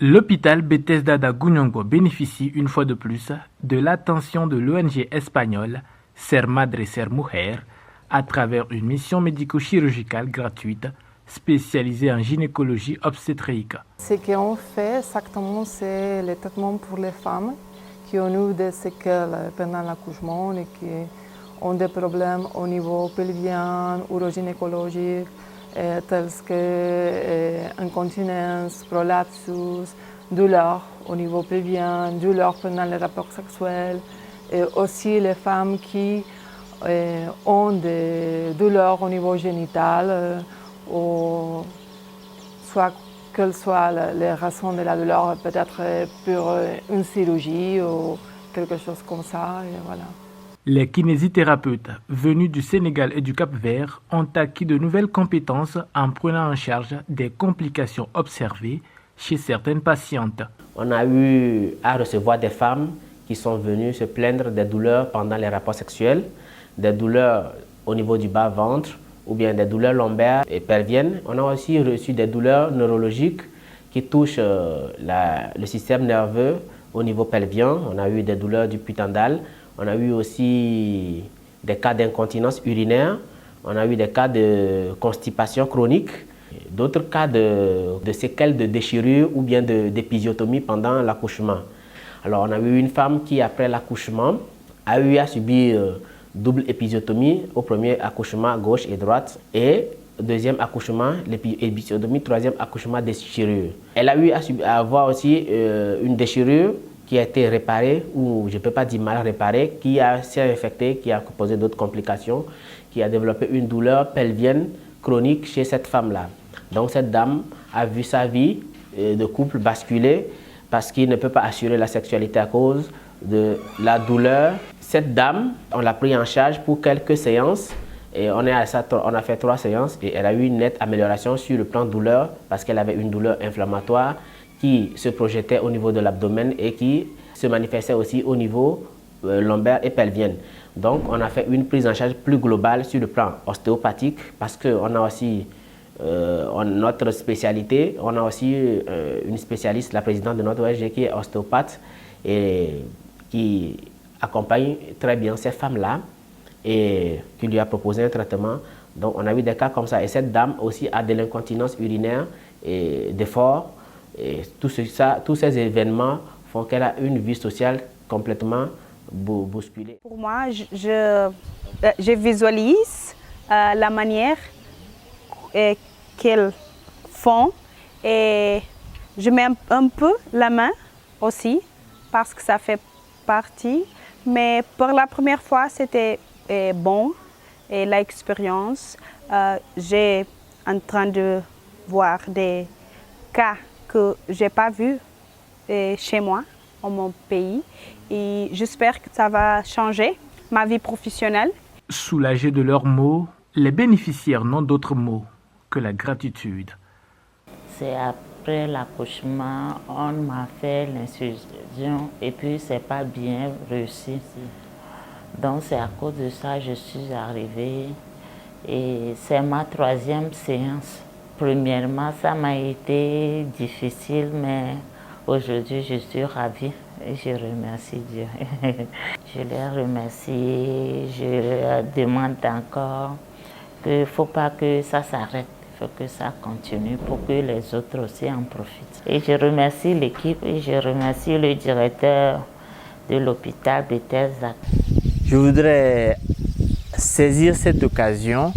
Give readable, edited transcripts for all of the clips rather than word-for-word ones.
L'hôpital Bethesda da Gouniongo bénéficie une fois de plus de l'attention de l'ONG espagnole Ser Madre Ser Mujer à travers une mission médico-chirurgicale gratuite spécialisée en gynécologie obstétrique. Ce qu'on fait exactement, c'est le traitement pour les femmes qui ont eu des séquelles pendant l'accouchement et qui ont des problèmes au niveau pelvien, urogynécologique, tels que incontinence, prolapsus, douleur au niveau pelvien, douleur pendant les rapports sexuels, et aussi les femmes qui ont des douleurs au niveau génital, ou soit quelles soient les raisons de la douleur, peut-être pour une chirurgie ou quelque chose comme ça, et voilà. Les kinésithérapeutes venus du Sénégal et du Cap-Vert ont acquis de nouvelles compétences en prenant en charge des complications observées chez certaines patientes. On a eu à recevoir des femmes qui sont venues se plaindre des douleurs pendant les rapports sexuels, des douleurs au niveau du bas-ventre ou bien des douleurs lombaires et pelviennes. On a aussi reçu des douleurs neurologiques qui touchent le système nerveux au niveau pelvien. On a eu des douleurs du pudendal. On a eu aussi des cas d'incontinence urinaire, on a eu des cas de constipation chronique, d'autres cas de séquelles de déchirure ou bien d'épisiotomie pendant l'accouchement. Alors on a eu une femme qui, après l'accouchement, a eu à subir double épisiotomie au premier accouchement gauche et droite et deuxième accouchement, l'épisiotomie, troisième accouchement déchirure. Elle a eu à avoir aussi une déchirure qui a été réparé, ou je ne peux pas dire mal réparé, qui s'est infecté, qui a causé d'autres complications, qui a développé une douleur pelvienne chronique chez cette femme-là. Donc cette dame a vu sa vie de couple basculer parce qu'il ne peut pas assurer la sexualité à cause de la douleur. Cette dame, on l'a pris en charge pour quelques séances et on a fait 3 séances et elle a eu une nette amélioration sur le plan douleur parce qu'elle avait une douleur inflammatoire qui se projetait au niveau de l'abdomen et qui se manifestait aussi au niveau lombaire et pelvien. Donc on a fait une prise en charge plus globale sur le plan ostéopathique parce qu'on a aussi notre spécialité, on a aussi une spécialiste, la présidente de notre ONG qui est ostéopathe et qui accompagne très bien ces femmes-là et qui lui a proposé un traitement. Donc on a eu des cas comme ça et cette dame aussi a de l'incontinence urinaire et d'effort. Et tous ces événements font qu'elle a une vie sociale complètement bousculée. Pour moi, je visualise la manière qu'elles font et je mets un peu la main aussi parce que ça fait partie. Mais pour la première fois, c'était bon et l'expérience. J'ai en train de voir des cas que je n'ai pas vu chez moi, en mon pays. Et j'espère que ça va changer ma vie professionnelle. Soulagés de leurs maux, les bénéficiaires n'ont d'autre mot que la gratitude. C'est après l'accouchement, on m'a fait l'incision et puis c'est pas bien réussi. Donc c'est à cause de ça que je suis arrivée et c'est ma 3e séance. Premièrement, ça m'a été difficile, mais aujourd'hui, je suis ravie et je remercie Dieu. Je les remercie, je leur demande encore qu'il ne faut pas que ça s'arrête, il faut que ça continue pour que les autres aussi en profitent. Et je remercie l'équipe et je remercie le directeur de l'hôpital Bethesda. Je voudrais saisir cette occasion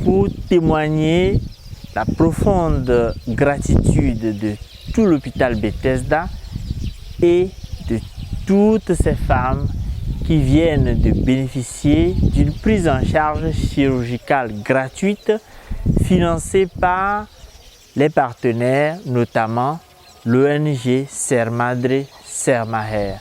pour témoigner la profonde gratitude de tout l'hôpital Bethesda et de toutes ces femmes qui viennent de bénéficier d'une prise en charge chirurgicale gratuite financée par les partenaires, notamment l'ONG Ser Madre Ser Mujer.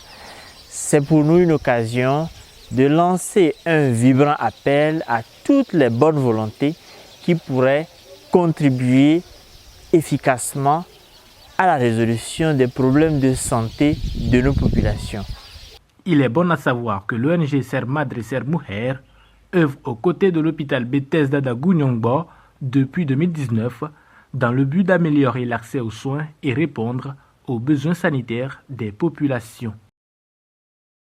C'est pour nous une occasion de lancer un vibrant appel à toutes les bonnes volontés qui pourraient contribuer efficacement à la résolution des problèmes de santé de nos populations. Il est bon à savoir que l'ONG Ser Madre Ser Mujer œuvre aux côtés de l'hôpital Bethesda da Gouniongo depuis 2019 dans le but d'améliorer l'accès aux soins et répondre aux besoins sanitaires des populations.